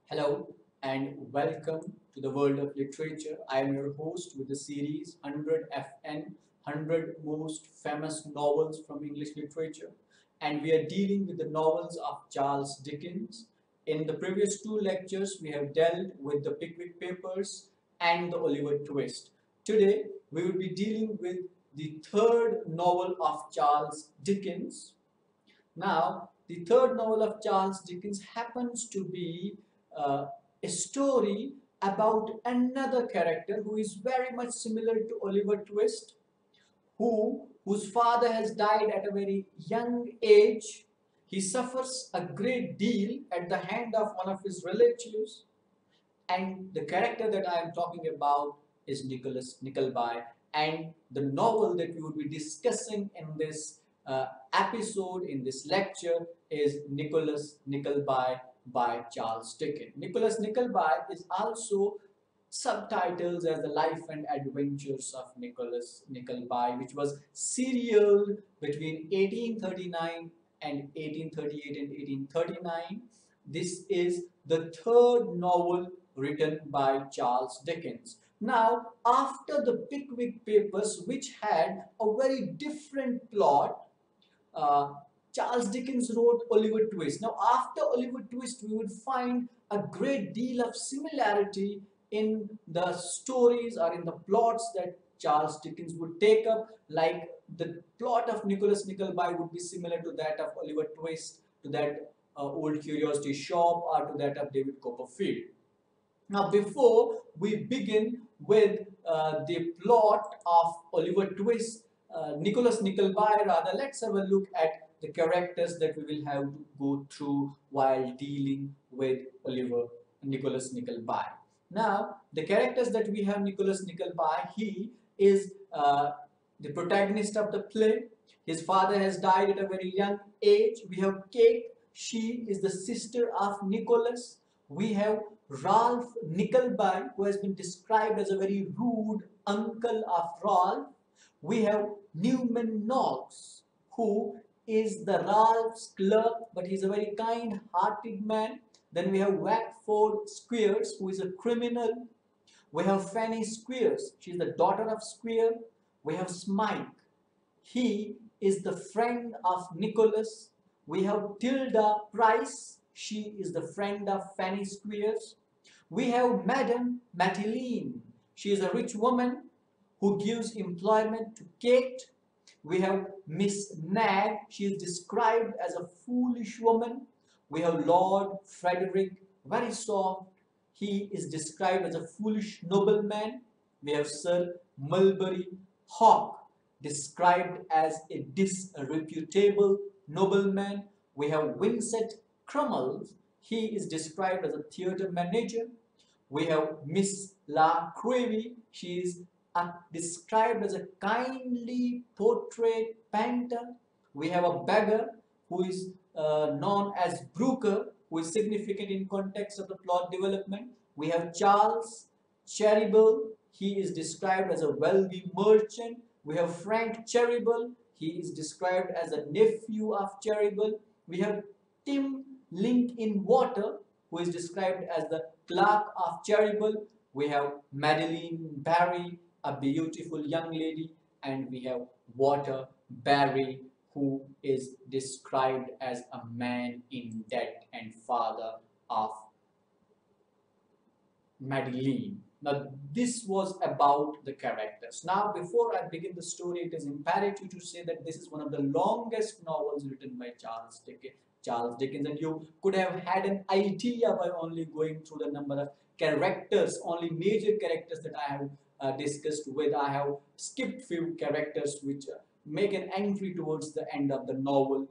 Hello and welcome to the world of literature. I am your host with the series 100 FN 100 most famous novels from English literature, and we are dealing with the novels of Charles Dickens. In the previous two lectures, we have dealt with the Pickwick Papers and the Oliver Twist. Today, we will be dealing with the third novel of Charles Dickens. Now, the third novel of Charles Dickens happens to be uh, a story about another character who is very much similar to Oliver Twist, whose father has died at a very young age. He suffers a great deal at the hand of one of his relatives, and the character that I am talking about is Nicholas Nickleby. And the novel that we will be discussing in this episode, in this lecture, is Nicholas Nickleby by Charles Dickens. Nicholas Nickleby is also subtitles as The Life and Adventures of Nicholas Nickleby, which was serial between 1839 and 1838 and 1839. This is the third novel written by Charles Dickens. Now, after the Pickwick Papers, which had a very different plot, uh, Charles Dickens wrote Oliver Twist. Now, after Oliver Twist, we would find a great deal of similarity in the stories or in the plots that Charles Dickens would take up, like the plot of Nicholas Nickleby would be similar to that of Oliver Twist, to that Old Curiosity Shop, or to that of David Copperfield. Now, before we begin with the plot of Oliver Twist, Nicholas Nickleby, rather, let's have a look at the characters that we will have to go through while dealing with Nicholas Nickleby. Now, the characters that we have Nicholas Nickleby, he is the protagonist of the play. His father has died at a very young age. We have Kate, she is the sister of Nicholas. We have Ralph Nickleby, who has been described as a very rude uncle of Ralph. We have Newman Knox, who is the Ralph's clerk, but he's a very kind-hearted man. Then we have Wackford Squeers, who is a criminal. We have Fanny Squeers, she's the daughter of Squeer. We have Smike, he is the friend of Nicholas. We have Tilda Price, she is the friend of Fanny Squeers. We have Madame Matilene, she is a rich woman who gives employment to Kate. We have Miss Nag, she is described as a foolish woman. We have Lord Frederick, very soft, he is described as a foolish nobleman. We have Sir Mulberry Hawk, described as a disreputable nobleman. We have Vincent Crummles, he is described as a theatre manager. We have Miss La Creevy, she is described as a kindly portrait painter. We have a beggar who is known as Brooker, who is significant in context of the plot development. We have Charles Cheeryble, he is described as a wealthy merchant. We have Frank Cheeryble, he is described as a nephew of Cheeryble. We have Tim Linkinwater, who is described as the clerk of Cheeryble. We have Madeline Barry, a beautiful young lady, and we have Walter Barry, who is described as a man in debt and father of Madeline. Now, this was about the characters. Now, before I begin the story, it is imperative to say that this is one of the longest novels written by Charles Dickens, and you could have had an idea by only going through the number of characters, only major characters that I have discussed with. I have skipped few characters which make an entry towards the end of the novel.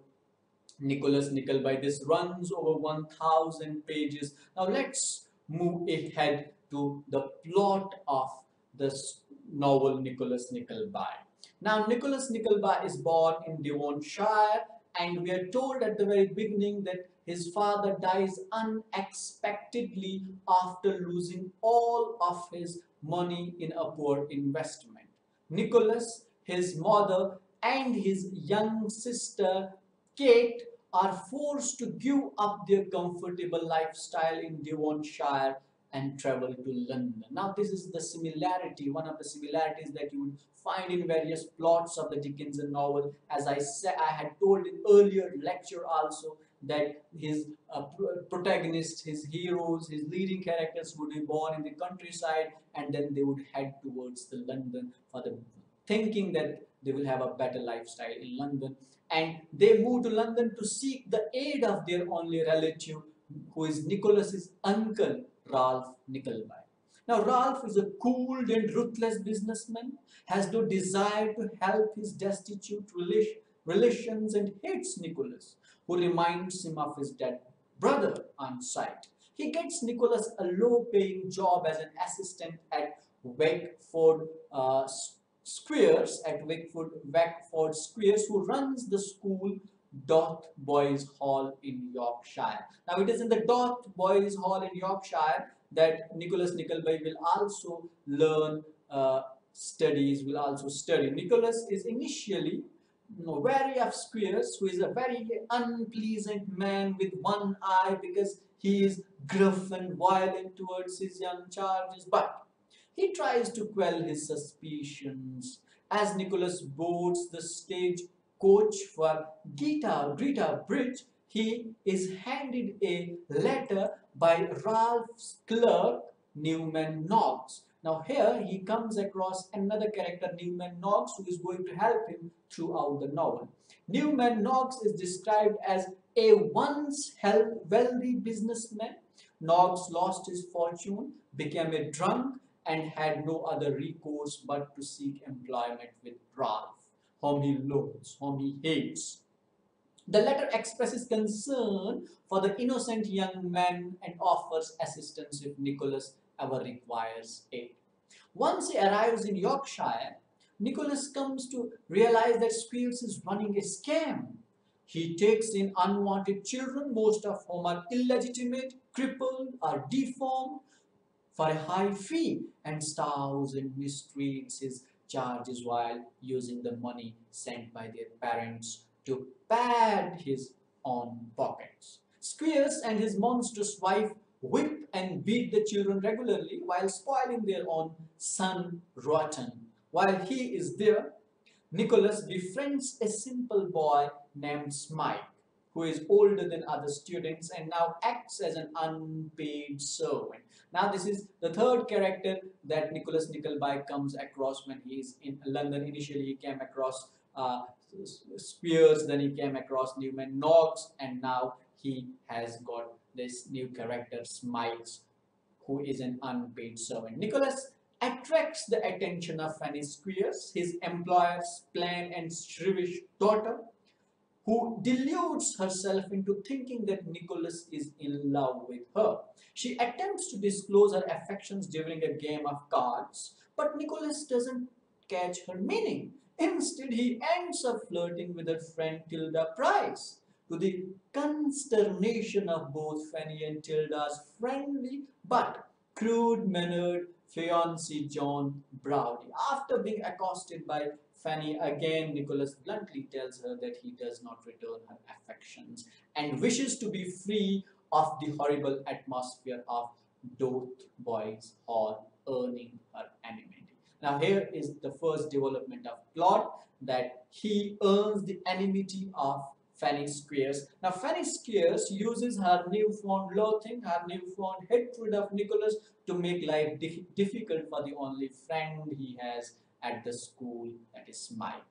Nicholas Nickleby. This runs over 1,000 pages. Now let's move ahead to the plot of this novel Nicholas Nickleby. Now Nicholas Nickleby is born in Devonshire, and we are told at the very beginning that his father dies unexpectedly after losing all of his money in a poor investment. Nicholas, his mother, and his young sister Kate are forced to give up their comfortable lifestyle in Devonshire and travel to London. Now, this is the similarity, one of the similarities that you would find in various plots of the Dickens novel. As I said, I had told in earlier lecture also that his protagonists, his heroes, his leading characters would be born in the countryside and then they would head towards the London for the thinking that they will have a better lifestyle in London. And they move to London to seek the aid of their only relative, who is Nicholas's uncle, Ralph Nikleby. Now, Ralph is a cool and ruthless businessman, has no desire to help his destitute relations, and hates Nicholas, who reminds him of his dead brother on sight. He gets Nicholas a low-paying job as an assistant at Wakeford Squares, Wakeford Squares, who runs the school Doth Boys Hall in Yorkshire. Now, it is in the Doth Boys Hall in Yorkshire that Nicholas Nickleby will also learn will also study. Nicholas is initially wary of Squares, who is a very unpleasant man with one eye because he is gruff and violent towards his young charges, but he tries to quell his suspicions. As Nicholas boards the stage coach for Greta Bridge, he is handed a letter by Ralph's clerk, Newman Knox. Now here he comes across another character, Newman Knox, who is going to help him throughout the novel. Newman Knox is described as a once wealthy businessman. Knox lost his fortune, became a drunk, and had no other recourse but to seek employment with Ralph, whom he loathes, whom he hates. The letter expresses concern for the innocent young man and offers assistance if Nicholas ever requires aid. Once he arrives in Yorkshire, Nicholas comes to realize that Squeers is running a scam. He takes in unwanted children, most of whom are illegitimate, crippled, or deformed, for a high fee, and starves and mistreats his charges while using the money sent by their parents to pad his own pockets. Squeers and his monstrous wife whip and beat the children regularly while spoiling their own son rotten. While he is there, Nicholas befriends a simple boy named Smike, who is older than other students and now acts as an unpaid servant. Now, this is the third character that Nicholas Nickleby comes across when he is in London. Initially, he came across Spears, then he came across Newman Knox, and now he has got this new character, Smikes, who is an unpaid servant. Nicholas attracts the attention of Fanny Squeers, his employer's plain and shrewish daughter, who deludes herself into thinking that Nicholas is in love with her. She attempts to disclose her affections during a game of cards, but Nicholas doesn't catch her meaning. Instead, he ends up flirting with her friend Tilda Price, to the consternation of both Fanny and Tilda's friendly but crude-mannered fiancé John Browdy. After being accosted by Fanny again, Nicholas bluntly tells her that he does not return her affections and wishes to be free of the horrible atmosphere of Doth Boys Hall, earning her enmity. Now here is the first development of plot, that he earns the enmity of Fanny Squeers. Now Fanny Squeers uses her newfound loathing, her newfound hatred of Nicholas to make life difficult for the only friend he has at the school, that is Smike.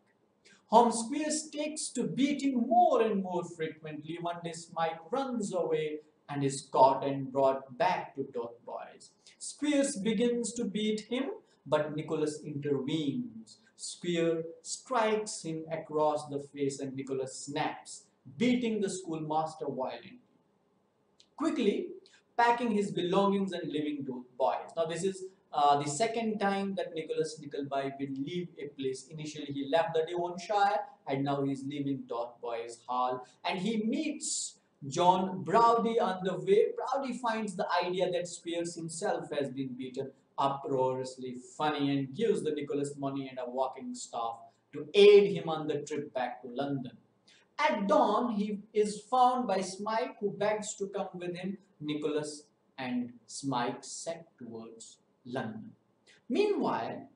Whom Squeers takes to beating more and more frequently. One day Smike runs away and is caught and brought back to Doth Boys. Squeers begins to beat him, but Nicholas intervenes. Squeer strikes him across the face and Nicholas snaps, beating the schoolmaster violently. Quickly packing his belongings and leaving Doth Boys. Now this is the second time that Nicholas Nickleby will leave a place. Initially he left the Devonshire and now he is leaving Doth Boys Hall, and he meets John Browdy on the way. Browdy finds the idea that Spears himself has been beaten uproariously funny and gives the Nicholas money and a walking staff to aid him on the trip back to London. At dawn, he is found by Smike, who begs to come with him. Nicholas and Smike set towards London. Meanwhile,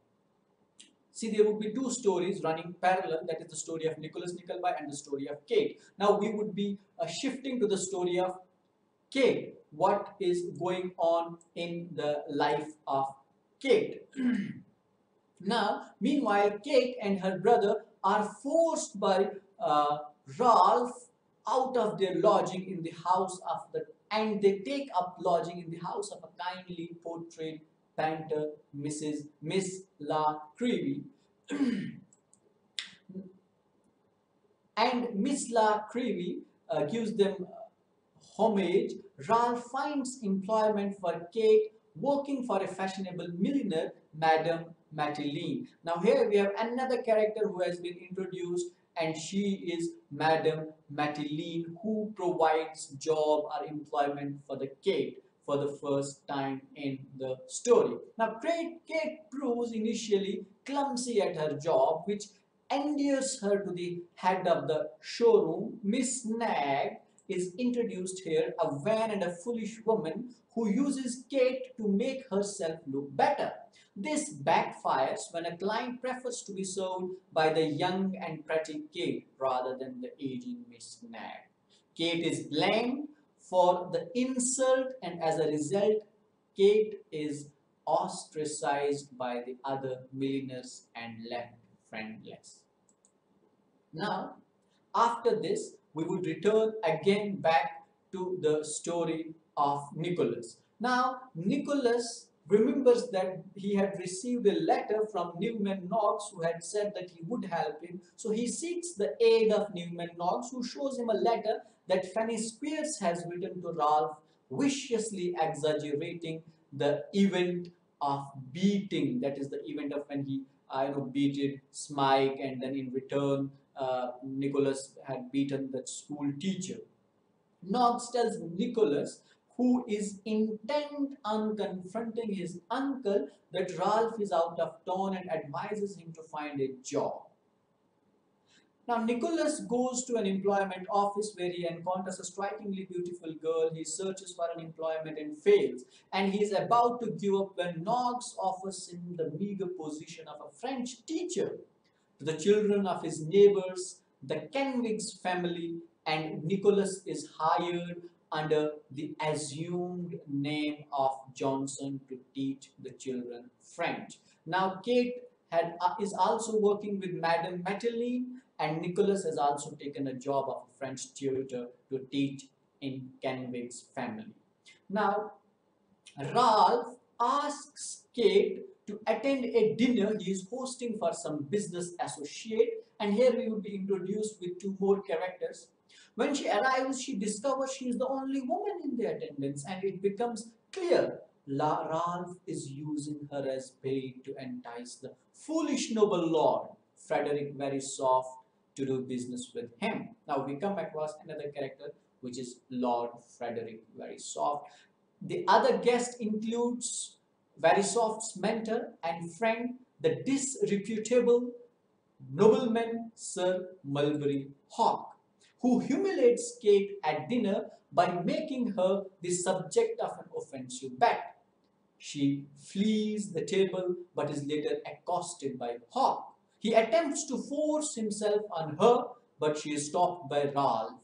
see, there would be two stories running parallel. That is the story of Nicholas Nickleby and the story of Kate. Now we would be shifting to the story of Kate. What is going on in the life of Kate? Now, meanwhile, Kate and her brother are forced by uh, Ralph out of their lodging in the house of the, and they take up lodging in the house of a kindly portrayed painter, Miss La Creevy. And Miss La Creevy gives them homage. Ralph finds employment for Kate working for a fashionable milliner, Madame Matilene. Now here we have another character who has been introduced, and she is Madame Matilene, who provides job or employment for the Kate for the first time in the story. Now Kate proves initially clumsy at her job, which endears her to the head of the showroom. Miss Nag is introduced here, a vain and a foolish woman who uses Kate to make herself look better. This backfires when a client prefers to be served by the young and pretty Kate rather than the aging Miss Nag. Kate is blamed for the insult, and as a result, Kate is ostracized by the other milliners and left friendless. Now, after this, we would return again back to the story of Nicholas. Now, Nicholas remembers that he had received a letter from Newman Knox, who had said that he would help him. So he seeks the aid of Newman Knox, who shows him a letter that Fanny Spears has written to Ralph, viciously exaggerating the event of beating. That is the event of when he beated Smike, and then in return Nicholas had beaten the school teacher. Knox tells Nicholas, who is intent on confronting his uncle, that Ralph is out of town and advises him to find a job. Now, Nicholas goes to an employment office where he encounters a strikingly beautiful girl. He searches for an employment and fails. And he is about to give up when Knox offers him the meager position of a French teacher to the children of his neighbors, the Kenwigs family, and Nicholas is hired under the assumed name of Johnson to teach the children French. Now, Kate is also working with Madame Matilene, and Nicholas has also taken a job of a French tutor to teach in Kenwig's family. Now, Ralph asks Kate to attend a dinner he is hosting for some business associate, and here we would be introduced with two more characters. When she arrives, she discovers she is the only woman in the attendance, and it becomes clear Ralph is using her as bait to entice the foolish noble lord, Frederick Verysoft, to do business with him. Now we come across another character, which is Lord Frederick Verysoft. The other guest includes Verysoft's mentor and friend, the disreputable nobleman Sir Mulberry Hawk, who humiliates Kate at dinner by making her the subject of an offensive bet. She flees the table but is later accosted by Hawk. He attempts to force himself on her, but she is stopped by Ralph.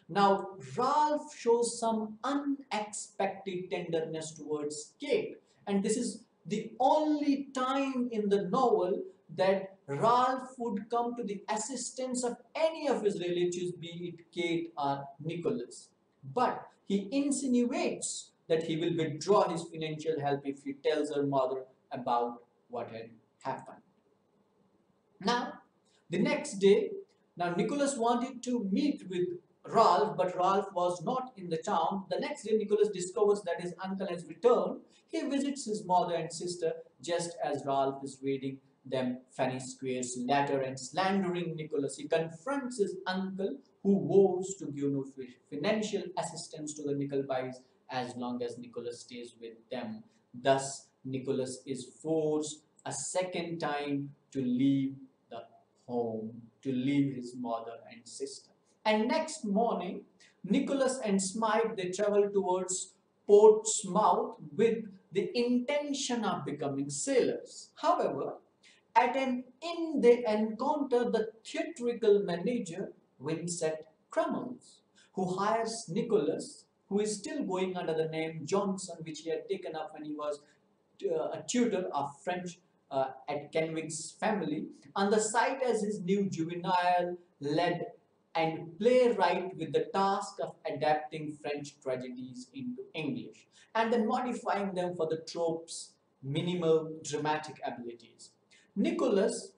Now, Ralph shows some unexpected tenderness towards Kate, and this is the only time in the novel that Ralph would come to the assistance of any of his relatives, be it Kate or Nicholas. But he insinuates that he will withdraw his financial help if he tells her mother about what had happened. Now, the next day, now Nicholas wanted to meet with Ralph, but Ralph was not in the town. The next day, Nicholas discovers that his uncle has returned. He visits his mother and sister just as Ralph is reading them Fanny Square's letter and slandering Nicholas. He confronts his uncle, who vows to give no financial assistance to the Nicklebys as long as Nicholas stays with them. Thus, Nicholas is forced a second time to leave the home, to leave his mother and sister. And next morning, Nicholas and Smythe they travel towards Portsmouth with the intention of becoming sailors. However, at an inn they encounter the theatrical manager Vincent Crummles, who hires Nicholas, who is still going under the name Johnson, which he had taken up when he was a tutor of French at Kenwick's family, on the side as his new juvenile led and playwright with the task of adapting French tragedies into English and then modifying them for the trope's minimal dramatic abilities. Nicholas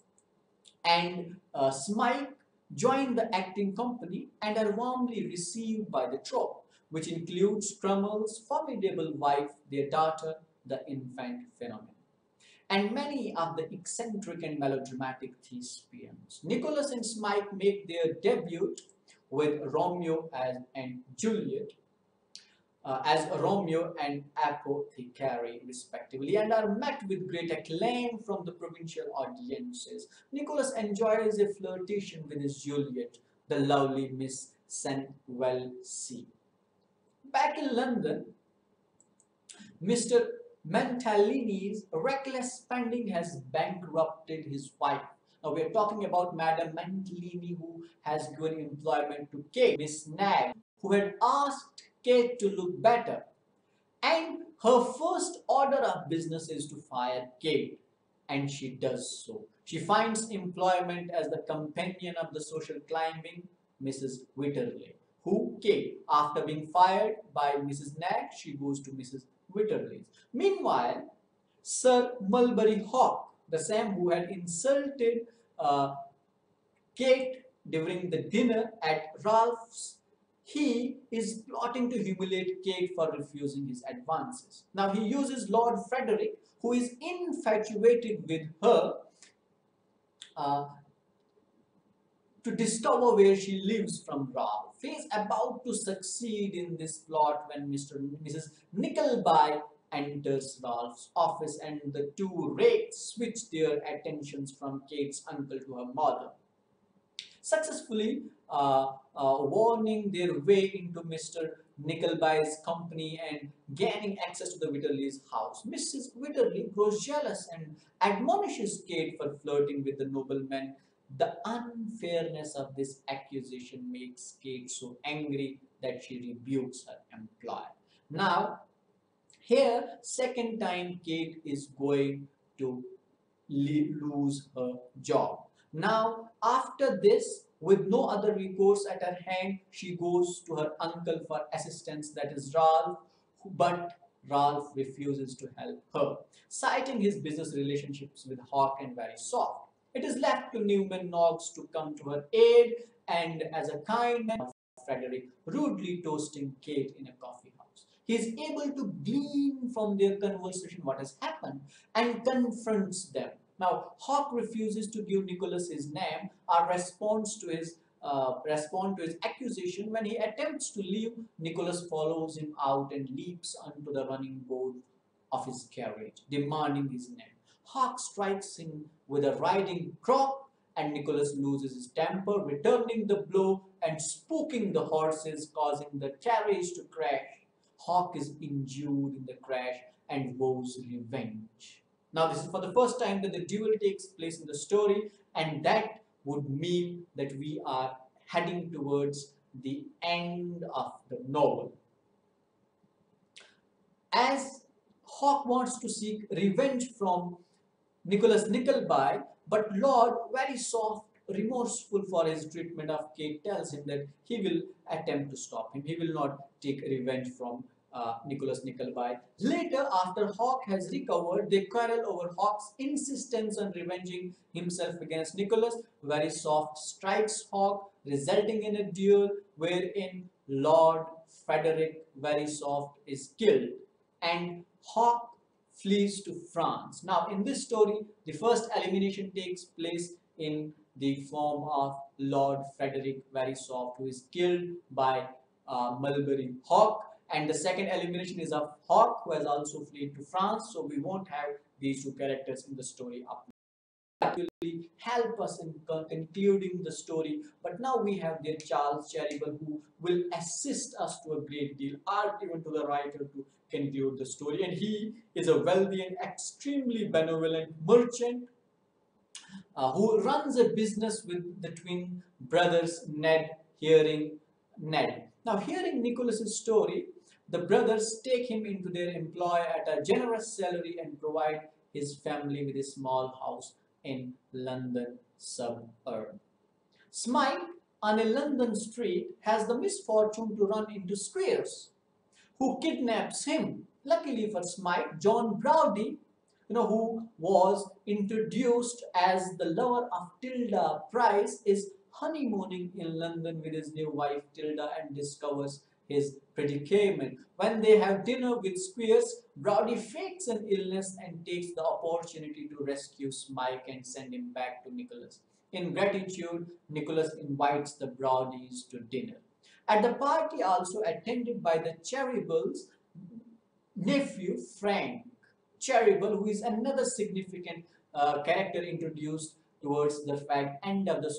and Smythe join the acting company and are warmly received by the troupe, which includes Cromwell's formidable wife, their daughter, the infant phenomenon, and many of the eccentric and melodramatic thespians. Nicholas and Smythe make their debut with and Juliet, as Romeo and Apothecary, respectively, and are met with great acclaim from the provincial audiences. Nicholas enjoys a flirtation with his Juliet, the lovely Miss Senwell-C. Back in London, Mr. Mentalini's reckless spending has bankrupted his wife. Now we are talking about Madame Mentalini, who has given employment to Kate, Miss Nag, who had asked Kate to look better. And her first order of business is to fire Kate, and she does so. She finds employment as the companion of the social climbing Mrs. Witterley, who Kate, after being fired by Mrs. Nag, she goes to Mrs. Witterley's. Meanwhile, Sir Mulberry Hawk, the same who had insulted Kate during the dinner at Ralph's, he is plotting to humiliate Kate for refusing his advances. Now he uses Lord Frederick, who is infatuated with her, uh, to discover where she lives from Ralph. He is about to succeed in this plot when Mrs. Nikleby enters Ralph's office and the two rakes switch their attentions from Kate's uncle to her mother, successfully warning their way into Mr. Nickelby's company and gaining access to the Witterley's house. Mrs. Witterley grows jealous and admonishes Kate for flirting with the nobleman. The unfairness of this accusation makes Kate so angry that she rebukes her employer. Now, here, second time Kate is going to lose her job. Now, after this, with no other recourse at her hand, she goes to her uncle for assistance, that is Ralph, but Ralph refuses to help her, citing his business relationships with Hawk and Verysoft. It is left to Newman Knox to come to her aid, and as a kind man, Frederick rudely toasting Kate in a coffee house. He is able to glean from their conversation what has happened and confronts them. Now, Hawk refuses to give Nicholas his name or respond to his accusation. When he attempts to leave, Nicholas follows him out and leaps onto the running board of his carriage, demanding his name. Hawk strikes him with a riding crop, and Nicholas loses his temper, returning the blow and spooking the horses, causing the carriage to crash. Hawk is injured in the crash and vows revenge. Now, this is for the first time that the duel takes place in the story, and that would mean that we are heading towards the end of the novel. As Hawk wants to seek revenge from Nicholas Nickleby, but Lord Verysoft, remorseful for his treatment of Kate, tells him that he will attempt to stop him. He will not take revenge from Nicholas Nickleby. Later, after Hawk has recovered, they quarrel over Hawk's insistence on revenging himself against Nicholas. Verysoft strikes Hawk, resulting in a duel wherein Lord Frederick Verysoft is killed, and Hawk flees to France. Now, in this story, the first elimination takes place in the form of Lord Frederick Verysoft, who is killed by Mulberry Hawk, and the second elimination is of Hawk, who has also fled to France. So we won't have these two characters in the story up actually help us in concluding the story. But now we have their Charles Cherryble, who will assist us to a great deal, or even to the writer to conclude the story. And he is a wealthy and extremely benevolent merchant who runs a business with the twin brothers Ned. Now, hearing Nicholas's story, the brothers take him into their employ at a generous salary and provide his family with a small house in London suburb. Smike, on a London street, has the misfortune to run into Squares, who kidnaps him. Luckily for Smike, John Browdy, who was introduced as the lover of Tilda Price, is honeymooning in London with his new wife Tilda and discovers his predicament. When they have dinner with Squeers, Browdy fakes an illness and takes the opportunity to rescue Smike and send him back to Nicholas. In gratitude, Nicholas invites the Browdies to dinner. At the party, also attended by the Cherrybles' nephew Frank Cherryble, who is another significant character introduced towards the end of the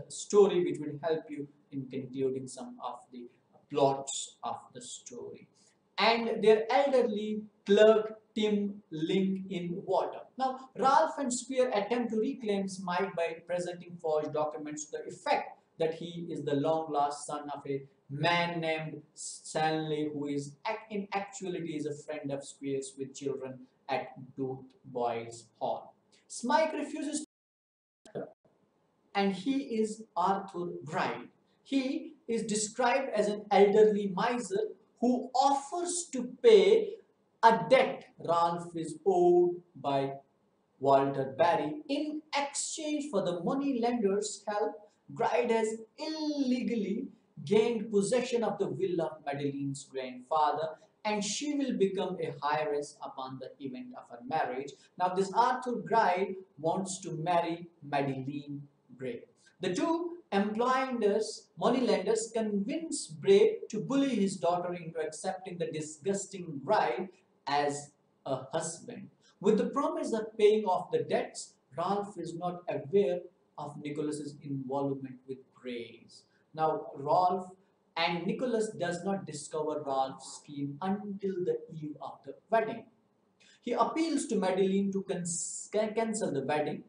story, which will help you in concluding some of the plots of the story. And their elderly clerk Tim Link in water. Now, Ralph and Square attempt to reclaim Smike by presenting forged documents to the effect that he is the long lost son of a man named Stanley, who is in actuality is a friend of Square's with children at Dooth Boys Hall. Smike refuses and he is Arthur Bride. He is described as an elderly miser who offers to pay a debt Ralph is owed by Walter Barry. In exchange for the money lender's help, Bride has illegally gained possession of the will of Madeline's grandfather, and she will become a heiress upon the event of her marriage. Now, this Arthur Bride wants to marry Madeline Bray. The two moneylenders convince Bray to bully his daughter into accepting the disgusting bride as a husband. With the promise of paying off the debts, Ralph is not aware of Nicholas's involvement with Bray's. Now, Ralph and Nicholas does not discover Ralph's scheme until the eve of the wedding. He appeals to Madeline to cancel the wedding.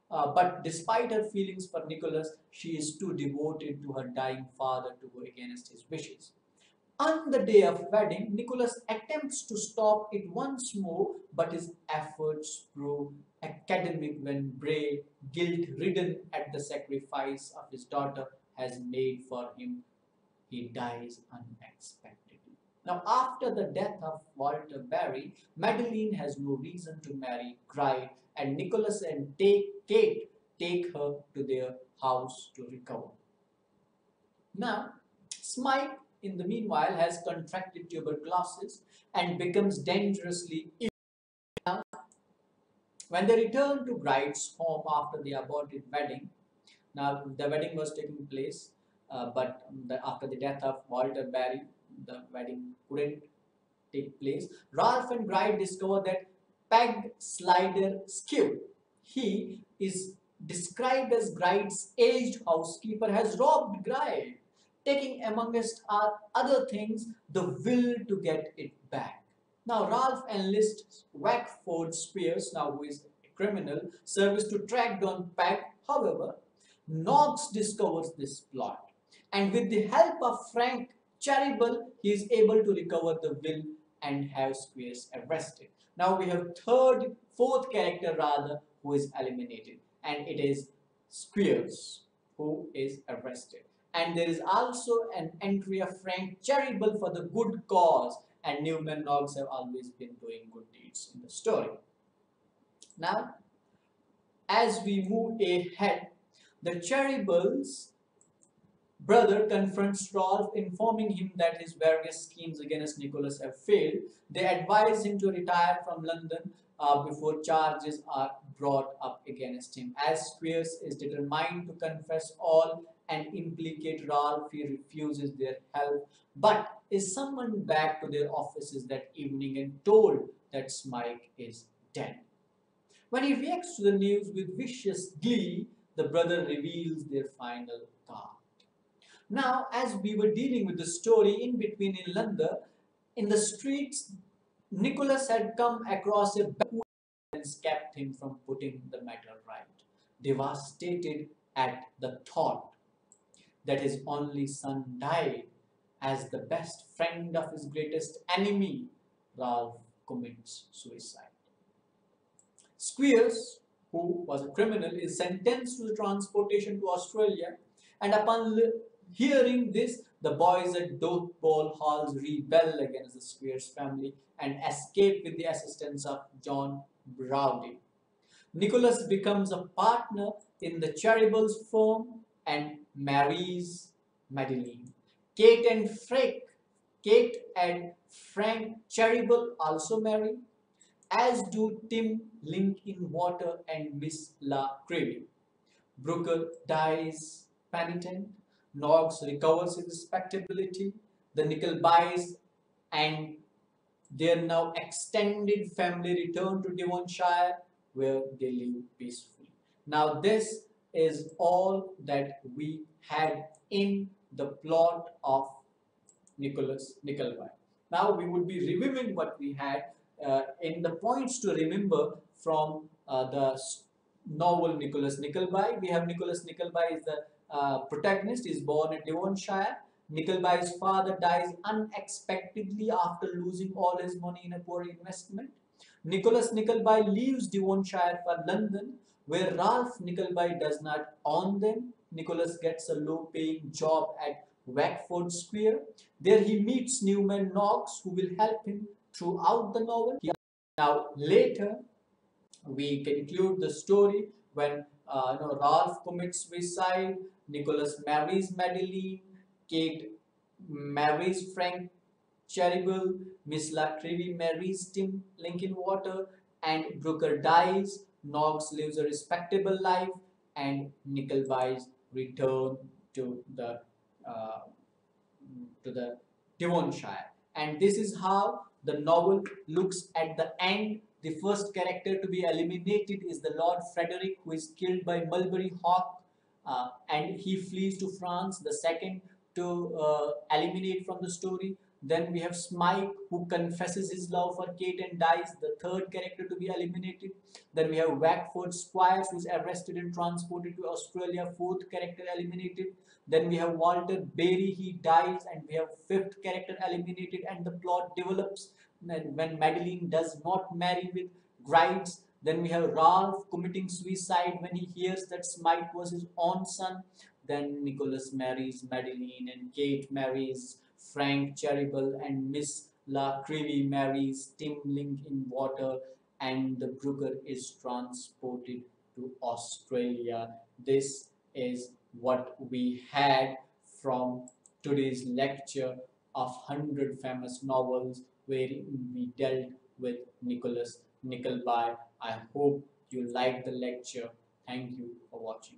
But despite her feelings for Nicholas, she is too devoted to her dying father to go against his wishes. On the day of wedding, Nicholas attempts to stop it once more, but his efforts prove academic when Bray, guilt-ridden at the sacrifice of his daughter has made for him, he dies unexpectedly. Now, after the death of Walter Barry, Madeline has no reason to marry Gride, and Nicholas and Kate take her to their house to recover. Now, Smike, in the meanwhile, has contracted tuberculosis and becomes dangerously ill. Now, when they return to Gride's home after the aborted wedding, now the wedding was taking place, but after the death of Walter Barry, the wedding couldn't take place. Ralph and Gride discover that Peg Slider Skew, he is described as Gride's aged housekeeper, has robbed Gride, taking amongst other things the will to get it back. Now, Ralph enlists Wackford Spears, now who is a criminal, service to track down Peg. However, Knox discovers this plot, and with the help of Frank Cherryble, he is able to recover the will and have Squares arrested. Now we have fourth character rather, who is eliminated, and it is Squares, who is arrested. And there is also an entry of Frank Cherryble for the good cause, and Newman Knox have always been doing good deeds in the story. Now, as we move ahead, the Cherrybles' brother confronts Rolf, informing him that his various schemes against Nicholas have failed. They advise him to retire from London before charges are brought up against him. As Squares is determined to confess all and implicate Ralph, he refuses their help, but is summoned back to their offices that evening and told that Smike is dead. When he reacts to the news with vicious glee, the brother reveals their final card. Now, as we were dealing with the story in between in London, in the streets, Nicholas had come across a who kept him from putting the matter right. Devastated at the thought that his only son died as the best friend of his greatest enemy, Ralph commits suicide. Squeers, who was a criminal, is sentenced to the transportation to Australia, and upon hearing this, the boys at Dotheboys Halls rebel against the Squeers family and escape with the assistance of John Browdie. Nicholas becomes a partner in the Cherrybles firm and marries Madeline. Kate and Frank Cherryble also marry, as do Tim Linkinwater and Miss La Creevy. Brooker dies penitent. Knox recovers his respectability. The Nicklebys and their now extended family return to Devonshire, where they live peacefully. Now, this is all that we had in the plot of Nickleby. Now, we would be reviewing what we had in the points to remember from the novel Nicholas Nickleby. We have Nicholas Nickleby is the protagonist. He is born in Devonshire. Nickleby's father dies unexpectedly after losing all his money in a poor investment. Nicholas Nickleby leaves Devonshire for London, where Ralph Nickleby does not own them. Nicholas gets a low-paying job at Wackford Square. There he meets Newman Knox, who will help him throughout the novel. Now, later, we conclude the story when Ralph commits suicide, Nicholas marries Madeline, Kate marries Frank Cherryble, Miss La Creevy marries Tim Linkinwater, and Brooker dies. Knox lives a respectable life, and Nickleby return to the uh, to the Devonshire. And this is how the novel looks at the end. The first character to be eliminated is the Lord Frederick, who is killed by Mulberry Hawk, and he flees to France. The second to eliminate from the story. Then we have Smike, who confesses his love for Kate and dies. The third character to be eliminated. Then we have Wackford Squires, who is arrested and transported to Australia. Fourth character eliminated. Then we have Walter Berry, he dies, and we have fifth character eliminated, and the plot develops when Madeline does not marry with Grides. Then we have Ralph committing suicide when he hears that Smite was his own son. Then Nicholas marries Madeline, and Kate marries Frank Cherryble, and Miss La Creevy marries Tim Linkinwater, and the Brooker is transported to Australia. This is what we had from today's lecture of 100 famous novels wherein we dealt with Nicholas Nickleby. I hope you liked the lecture. Thank you for watching.